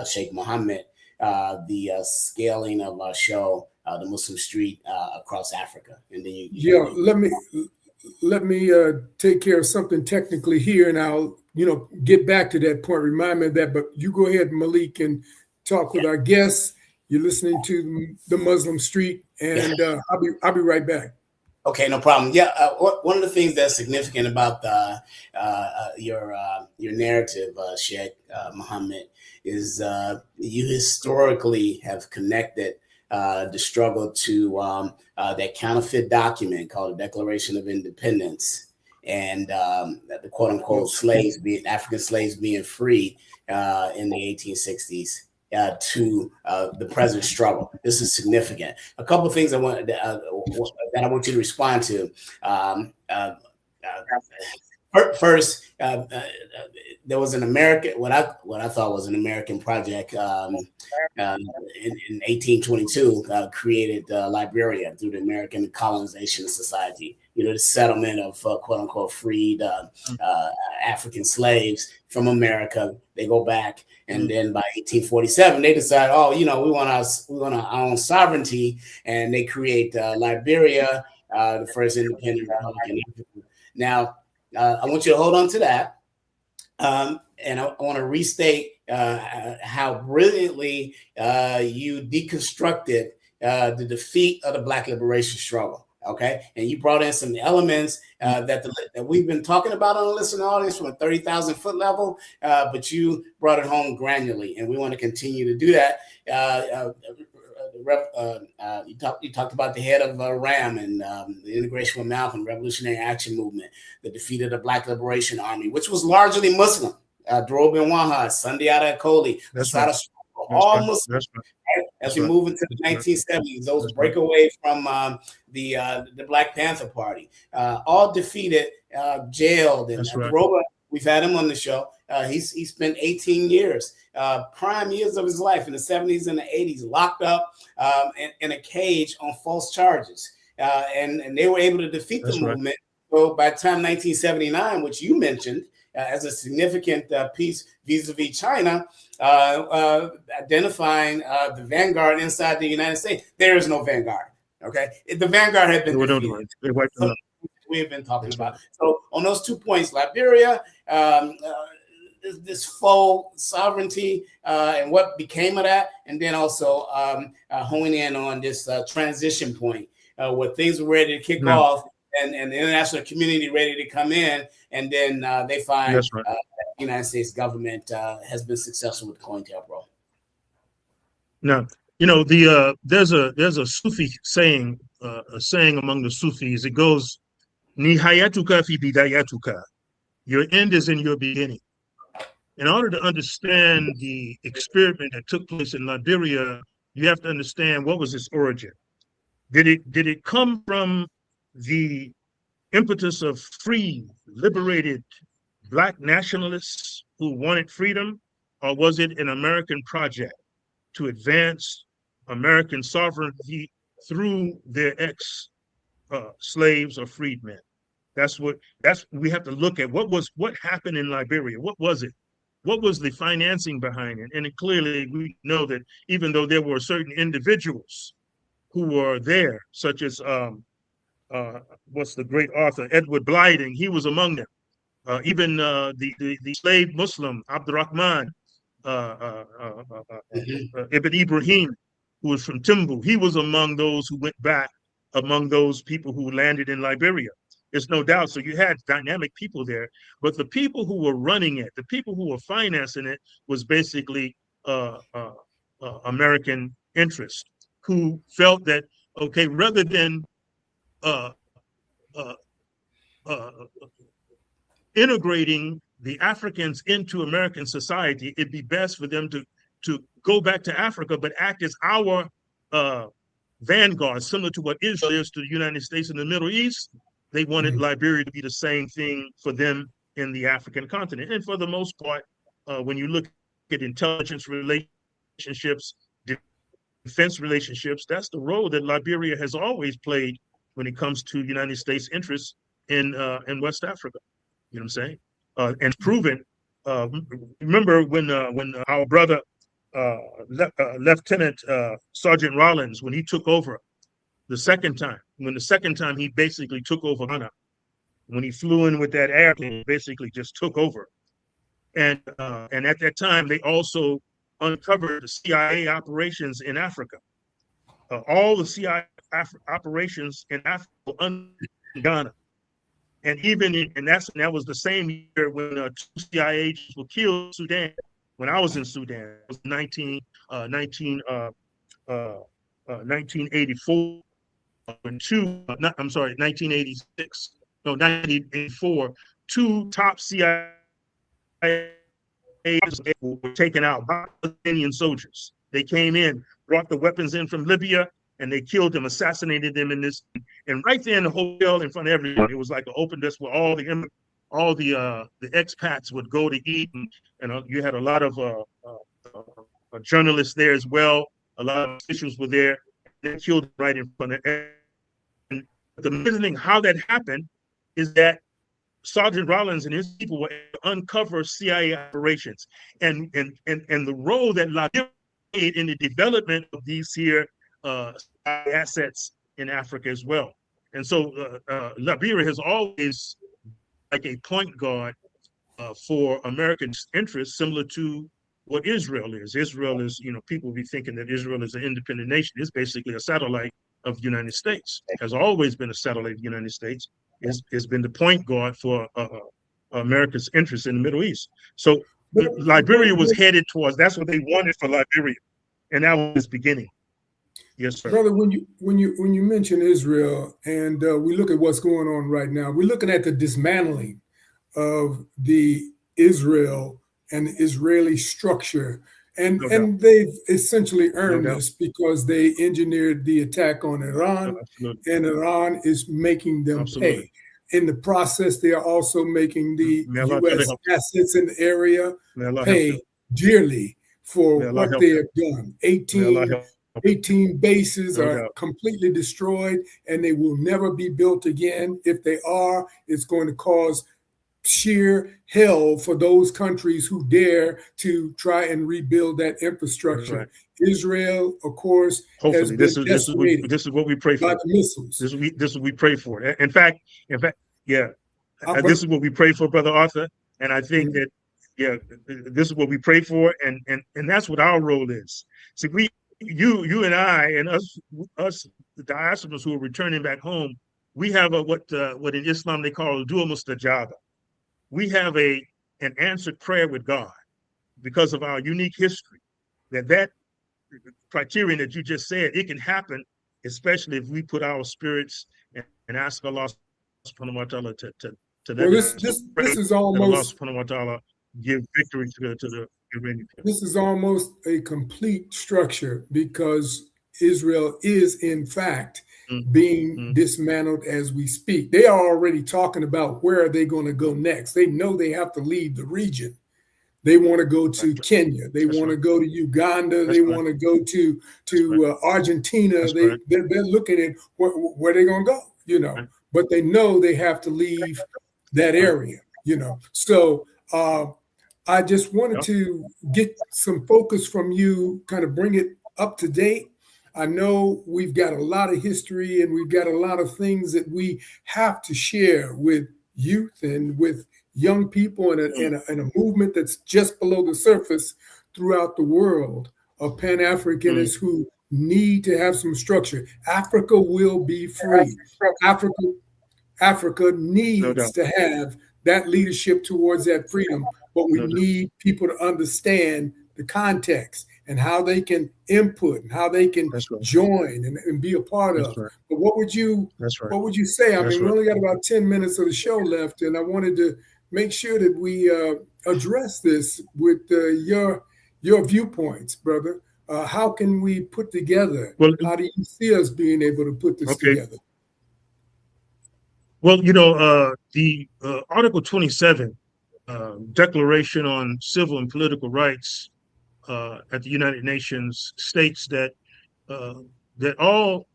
Sheikh Mohammed, the scaling of our show, the Muslim Street across Africa. And then let me take care of something technically here, and I'll get back to that point. Remind me of that, but you go ahead, Malik, and talk with our guests. You're listening to the Muslim Street, and I'll be right back. Okay, no problem. Yeah, one of the things that's significant about your narrative, Sheikh Mohammed, is you historically have connected the struggle to that counterfeit document called the Declaration of Independence, and the quote unquote African slaves being freed in the 1860s. To the present struggle. This is significant. A couple of things that I want you to respond to. First, there was an American, what I thought was an American project in 1822, created Liberia through the American Colonization Society. The settlement of quote unquote freed African slaves from America. They go back, and then by 1847, they decide, we want our own sovereignty, and they create Liberia, the first independent republic in Africa. Now, I want you to hold on to that, and I want to restate how brilliantly you deconstructed the defeat of the Black liberation struggle. Okay, and you brought in some elements that we've been talking about on the listening audience from a 30,000 foot level, but you brought it home granularly, and we want to continue to do that. You talked about the head of RAM and the integration with Malcolm, Revolutionary Action Movement, the defeat of the Black Liberation Army, which was largely Muslim. Dorob bin Wahad, Sunday Akoli, all Muslim. As we move into the 1970s, those break away from the Black Panther Party, all defeated, jailed, and Dorob, we've had him on the show. He spent 18 years, prime years of his life in the 70s and the 80s, locked up in a cage on false charges, and they were able to defeat the movement. So by the time 1979, which you mentioned as a significant piece vis-a-vis China, identifying the vanguard inside the United States. There is no vanguard. Okay, the vanguard had been defeated. We have been talking about. So on those 2 points, Liberia, this faux sovereignty and what became of that, and then also honing in on this transition point where things were ready to kick off, and the international community ready to come in, and then they find the United States government has been successful with COINTELPRO. Now, there's a Sufi saying, a saying among the Sufis. It goes, "Nihayatuka fi bidayatuka." Your end is in your beginning. In order to understand the experiment that took place in Liberia, you have to understand what was its origin. Did it come from the impetus of free, liberated Black nationalists who wanted freedom, or was it an American project to advance American sovereignty through their slaves or freedmen? We have to look at what happened in Liberia. What was it? What was the financing behind it? And clearly we know that even though there were certain individuals who were there, such as what's the great author, Edward Blyden, he was among them. Even the slave Muslim, Abdurrahman, Ibn Ibrahim, who was from Timbu, he was among those who went back, among those people who landed in Liberia. There's no doubt. So you had dynamic people there, but the people who were running it, the people who were financing it, was basically American interests, who felt that, okay, rather than integrating the Africans into American society, it'd be best for them to go back to Africa, but act as our vanguard, similar to what Israel is to the United States in the Middle East. They wanted Liberia to be the same thing for them in the African continent. And for the most part, when you look at intelligence relationships, defense relationships, that's the role that Liberia has always played when it comes to United States interests in West Africa. You know what I'm saying? And proven. Remember when our brother Lieutenant Sergeant Rollins, when he took over the second time, he basically took over Ghana, when he flew in with that airplane, basically just took over. And at that time, they also uncovered the CIA operations in Africa. All the CIA operations in Africa were in Ghana. And that was the same year when 2 CIA agents were killed in Sudan. When I was in Sudan, it was 1984. 1986. No, 1984. 2 top CIA agents were taken out by Palestinian soldiers. They came in, brought the weapons in from Libya, and they killed them, assassinated them in this, and right there in the hotel in front of everyone. It was like an open desk where all the expats would go to eat, and you had a lot of journalists there as well. A lot of officials were there. They killed them right in front of everyone. And the amazing thing how that happened is that Sergeant Rollins and his people were able to uncover CIA operations, and the role that Liberia played in the development of these here assets in Africa as well. And so Liberia has always like a point guard for American interests, similar to what Israel is. Israel is, people be thinking that Israel is an independent nation. It's basically a satellite of the United States. Has always been a satellite of the United States. It's been the point guard for America's interests in the Middle East. So Liberia was headed towards, that's what they wanted for Liberia. And that was its beginning. Yes, sir. Brother, when you mention Israel and we look at what's going on right now, we're looking at the dismantling of the Israel and the Israeli structure. And they've essentially earned this because they engineered the attack on Iran, and Iran is making them pay. In the process, they are also making the U.S. assets in the area pay dearly for what they have done. 18 bases are completely destroyed, and they will never be built again. If they are, it's going to cause sheer hell for those countries who dare to try and rebuild that infrastructure. Right. Israel, of course, hopefully this is what we pray for. Missiles. This is what we pray for. In fact, yeah, this is what we pray for, Brother Arthur. And I think that this is what we pray for, and that's what our role is. So you and I and us the diasporans who are returning back home, we have what in Islam they call a dua mustajaba. We have an answered prayer with God because of our unique history. That criterion that you just said, it can happen, especially if we put our spirits and ask Allah subhanahu wa ta'ala to well, this is almost Allah subhanahu wa ta'ala give victory to the Iranian people. This is almost a complete structure because Israel is in fact being dismantled as we speak. They are already talking about where are they going to go next. They know they have to leave the region. They want to go to Kenya. They want to go to Uganda. They want to go to Argentina. They're looking at where they're going to go, but they know they have to leave that area, So I just wanted to get some focus from you, kind of bring it up to date. I know we've got a lot of history and we've got a lot of things that we have to share with youth and with young people and a movement that's just below the surface throughout the world of Pan-Africanists who need to have some structure. Africa will be free. Africa needs to have that leadership towards that freedom, but we need people to understand the context and how they can input and how they can join and be a part of. But what would you say? I mean, we only got about 10 minutes of the show left, and I wanted to make sure that we address this with your viewpoints, brother. How can we put together? How do you see us being able to put this together? Well, the Article 27 Declaration on Civil and Political Rights at the United Nations states that that all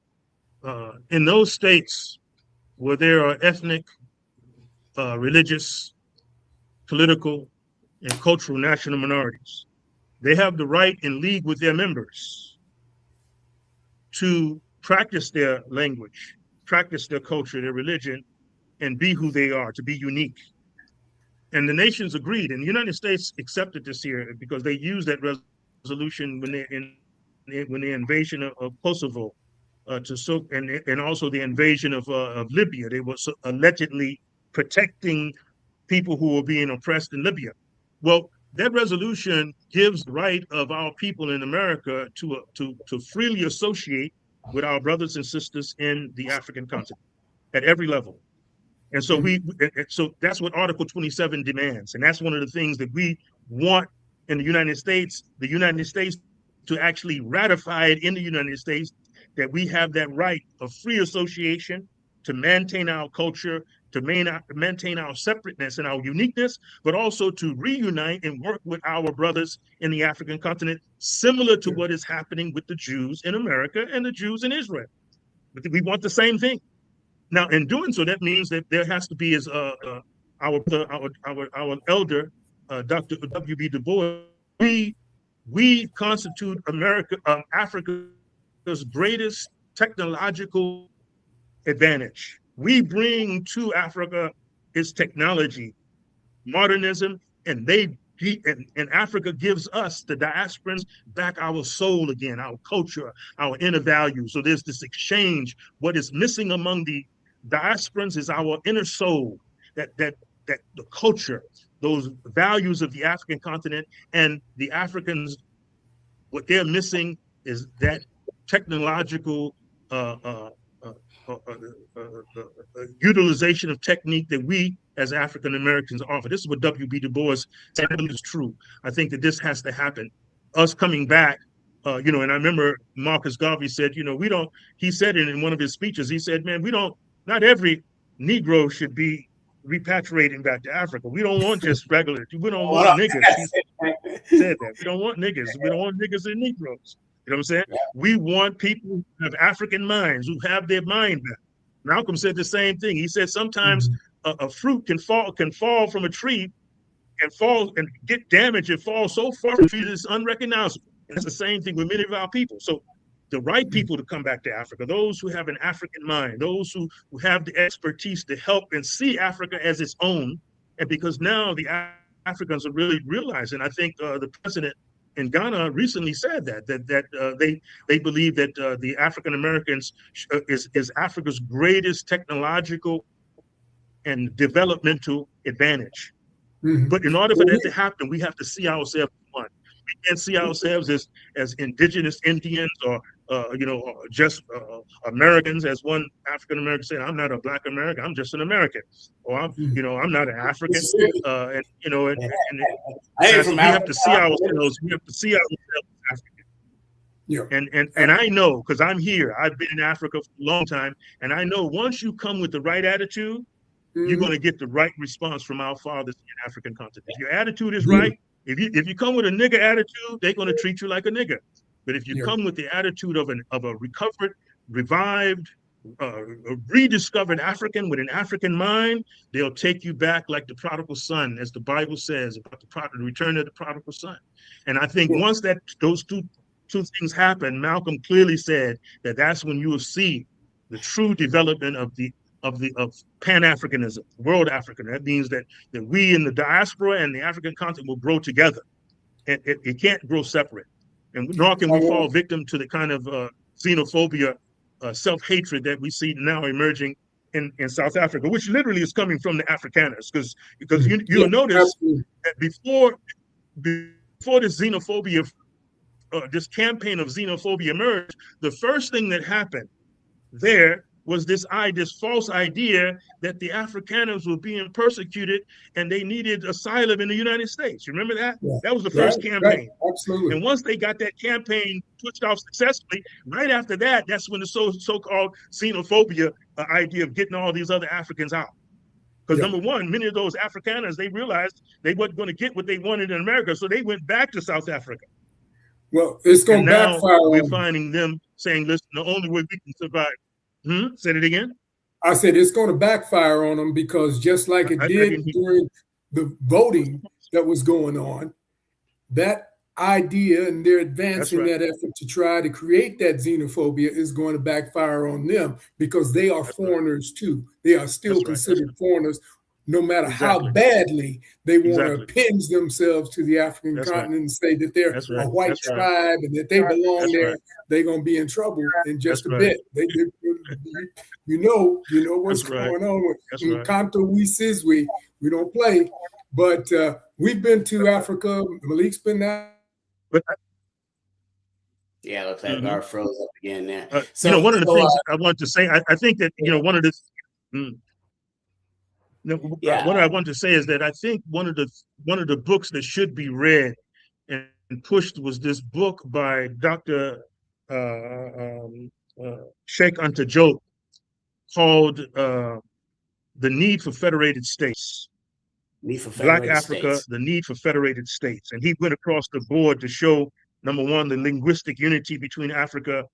in those states where there are ethnic, religious, political, and cultural national minorities, they have the right in league with their members to practice their language, practice their culture, their religion, and be who they are, to be unique. And the nations agreed, and the United States accepted this here because they used that resolution when the invasion of Kosovo and also the invasion of Libya. They were allegedly protecting people who were being oppressed in Libya. Well, that resolution gives the right of our people in America to freely associate with our brothers and sisters in the African continent at every level. And so so that's what Article 27 demands. And that's one of the things that we want in the United States to actually ratify it in the United States, that we have that right of free association to maintain our culture, to maintain our separateness and our uniqueness, but also to reunite and work with our brothers in the African continent, similar to what is happening with the Jews in America and the Jews in Israel. But we want the same thing. Now, in doing so, that means that there has to be, as our elder, Dr. W.B. Du Bois, we constitute Africa's greatest technological advantage. We bring to Africa its technology, modernism, and Africa gives us, the diasporans, back our soul again, our culture, our inner values. So there's this exchange. What is missing among the diasporans is our inner soul, that the culture, those values of the African continent, and the Africans, what they're missing is that technological utilization of technique that we as African Americans offer. This is what W.B. Du Bois said is true. I think that this has to happen. Us coming back, and I remember Marcus Garvey said, he said it in one of his speeches, he said, man, not every Negro should be repatriating back to Africa. We don't want just regular, we don't want niggers. He said that. We don't want niggers. We don't want niggers and Negroes. You know what I'm saying? Yeah. We want people who have African minds, who have their mind back. Malcolm said the same thing. He said sometimes a fruit can fall from a tree and fall and get damaged and fall so far from the tree that it's unrecognizable. And it's the same thing with many of our people. So the right people to come back to Africa, those who have an African mind, those who have the expertise to help and see Africa as its own. And because now the Africans are really realizing, I think the president in Ghana recently said that they believe that the African Americans is Africa's greatest technological and developmental advantage. But in order for that to happen, we have to see ourselves as one. We can't see ourselves as indigenous Indians or just Americans. As one African American said, "I'm not a Black American. I'm just an American," or I'm not an African. We have to see ourselves. We have to see ourselves as African. Yeah. And I know, because I'm here. I've been in Africa for a long time, and I know once you come with the right attitude, you're going to get the right response from our fathers in the African continent. If your attitude is right, if you come with a nigger attitude, they're going to treat you like a nigger. But if you come with the attitude of a recovered, revived, rediscovered African with an African mind, they'll take you back like the prodigal son, as the Bible says about the return of the prodigal son. And I think once those two things happen, Malcolm clearly said that that's when you will see the true development of Pan-Africanism, world African. That means that we in the diaspora and the African continent will grow together. And it can't grow separate. And nor can we fall victim to the kind of xenophobia, self-hatred that we see now emerging in South Africa, which literally is coming from the Afrikaners. Because you'll notice that before this xenophobia, this campaign of xenophobia emerged, the first thing that happened there was this false idea that the Afrikaners were being persecuted and they needed asylum in the United States. You remember that? Yeah. That was the first campaign. Right. Absolutely. And once they got that campaign pushed off successfully, right after that, that's when the so-called xenophobia idea of getting all these other Africans out. Because number one, many of those Afrikaners, they realized they weren't going to get what they wanted in America, so they went back to South Africa. Well, it's going to backfire. We're finding them saying, listen, the only way we can survive. Say it again. I said it's going to backfire on them because just like it did during the voting that was going on, that idea and they're advancing that effort to try to create that xenophobia is going to backfire on them because they are foreigners too. They are still considered foreigners, no matter how badly they want to append themselves to the African continent and say that they're a white tribe and that they belong there. They're going to be in trouble in just a bit. You know what's going on. Kanto we Sizwe, we don't play, but we've been to Africa. Malik's been there. Yeah, looks like our froze up again there. So one of the things I want to say, I think that one of the what I want to say is that I think one of the books that should be read and pushed was this book by Dr. Sheikh Anta Diop called "The Need for Federated States." Black Africa, the need for federated states. And he went across the board to show, number one, the linguistic unity between Africa,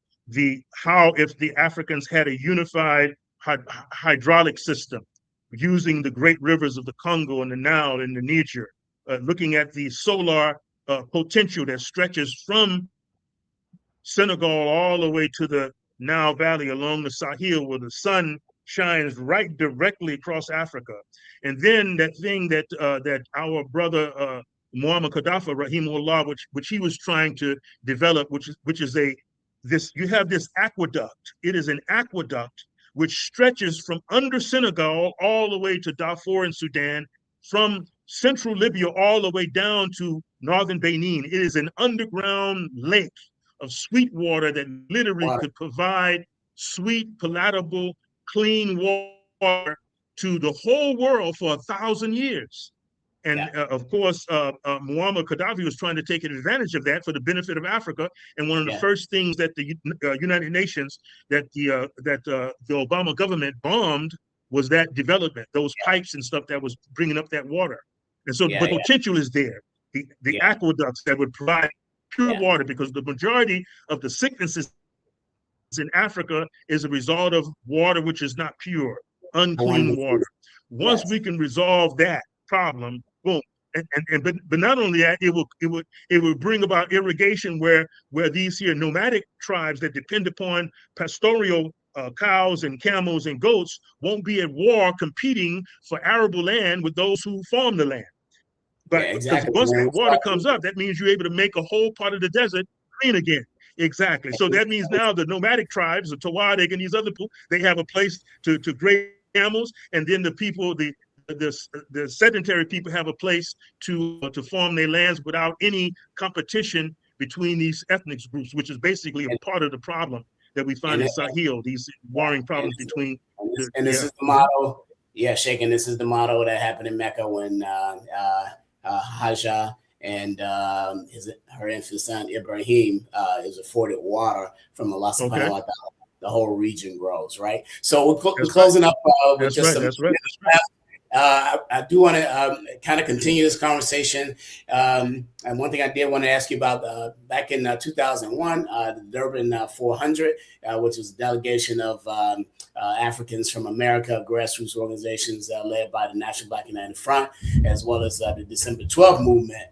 how if the Africans had a unified hydraulic system using the great rivers of the Congo and the Nile and the Niger, looking at the solar potential that stretches from Senegal all the way to the Nile Valley along the Sahel, where the sun shines right directly across Africa. And then that thing that our brother Muammar Gaddafi, rahimahullah, which he was trying to develop, which is you have this aqueduct. It is an aqueduct which stretches from under Senegal all the way to Darfur in Sudan, from central Libya all the way down to northern Benin. It is an underground lake of sweet water that literally could provide sweet, palatable, clean water to the whole world for 1,000 years. And of course, Muammar Gaddafi was trying to take advantage of that for the benefit of Africa. And one of the first things that the United Nations, that the Obama government bombed was that development, those pipes and stuff that was bringing up that water. And so the potential is there. The aqueducts that would provide pure water, because the majority of the sicknesses in Africa is a result of water which is not pure, unclean water. Once we can resolve that problem, boom. But not only that, it will bring about irrigation where these here nomadic tribes that depend upon pastoral cows and camels and goats won't be at war competing for arable land with those who farm the land. But once that water comes up, that means you're able to make a whole part of the desert clean again. Exactly. So that means now the nomadic tribes, the Tawadeg and these other people, they have a place to graze camels, and then the people, the sedentary people have a place to farm their lands without any competition between these ethnic groups, which is basically a part of the problem that we find in Sahel, these warring problems between. This is the model. Yeah, Sheikh, and this is the model that happened in Mecca when Hajjah and her infant son Ibrahim is afforded water from Allah subhanahu wa ta'ala. The whole region grows, right? So we're closing up with just some. I do want to kind of continue this conversation. And one thing I did want to ask you about back in 2001, the Durban 400, which was a delegation of Africans from America, grassroots organizations led by the National Black United Front, as well as the December 12th movement,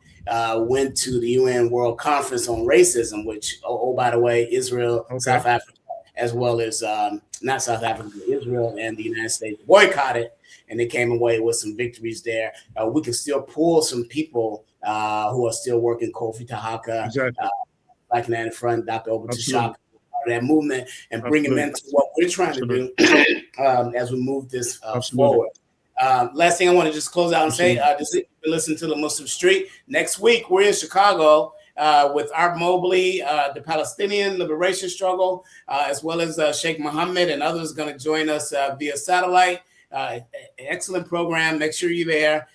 went to the UN World Conference on Racism, which, by the way, Israel, South Africa, as well as not South Africa, Israel and the United States boycotted, and they came away with some victories there. We can still pull some people who are still working, Kofi Tahaka, Black United Front, Dr. Obetashak, that movement, and bring them into what we're trying to do as we move this forward. Last thing I want to just close out and say, just listen to the Muslim Street. Next week, we're in Chicago with Art Mobley, the Palestinian liberation struggle, as well as Sheikh Mohammed and others going to join us via satellite. Excellent program. Make sure you're there.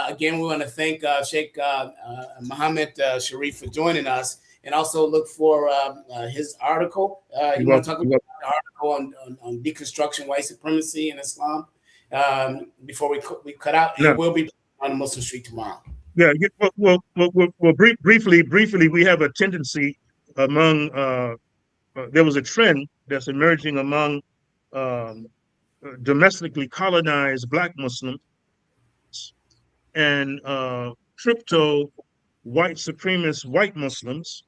Again, we want to thank Sheikh Mohammed Sharif for joining us, and also look for his article. You want to talk about the article on deconstruction, white supremacy, and Islam? before we cut out? No. And we'll be on the Muslim Street tomorrow. Yeah, well, briefly, we have a tendency among, there was a trend that's emerging among domestically colonized Black Muslims and crypto white supremacist white Muslims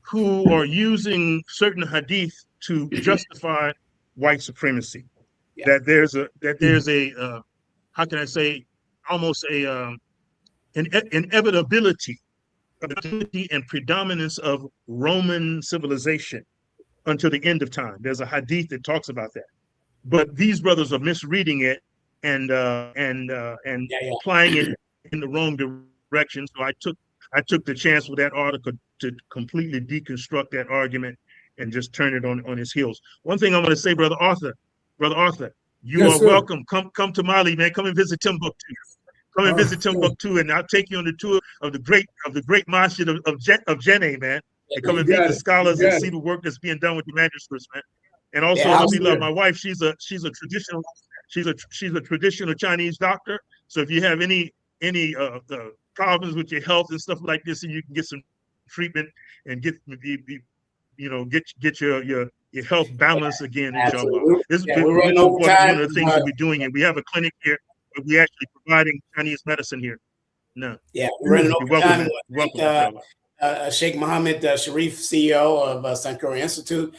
who are using certain hadith to justify white supremacy. Yeah. That there's a how can I say, almost an inevitability and predominance of Roman civilization until the end of time. There's a hadith that talks about that, but these brothers are misreading it and applying it in the wrong direction. So I took the chance with that article to completely deconstruct that argument and just turn it on his heels. One thing I'm going to say, Brother Arthur, you are welcome. Come to Mali, man. Come and visit Timbuktu. Come and visit Timbuktu, and I'll take you on the tour of the great masjid of Jenne, man. And come and meet the scholars and see the work that's being done with the manuscripts, man. And also, love my wife. She's a traditional Chinese doctor. So if you have any problems with your health and stuff like this, and you can get some treatment and get your health balance again. Inshallah. This is one of the things that we're doing, and we have a clinic here. We actually providing Chinese medicine here. No. Yeah, we're running over time. Welcome. Sheikh Mohammed Sharif, CEO of Sankara Institute,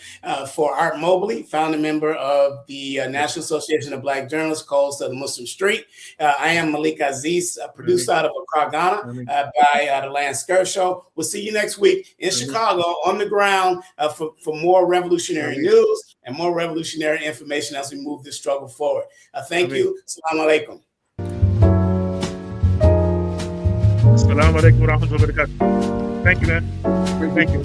for Art Mobley, founding member of the National Association of Black Journalists, calls to the Muslim Street. I am Malik Aziz, produced out of Accra, Ghana, by the Lance Skirt Show. We'll see you next week in Chicago on the ground for more revolutionary news and more revolutionary information as we move this struggle forward. Thank you. Assalamu alaikum. Assalamu alaikum wa rahmatullahi wa barakatuh. Thank you, man. Thank you.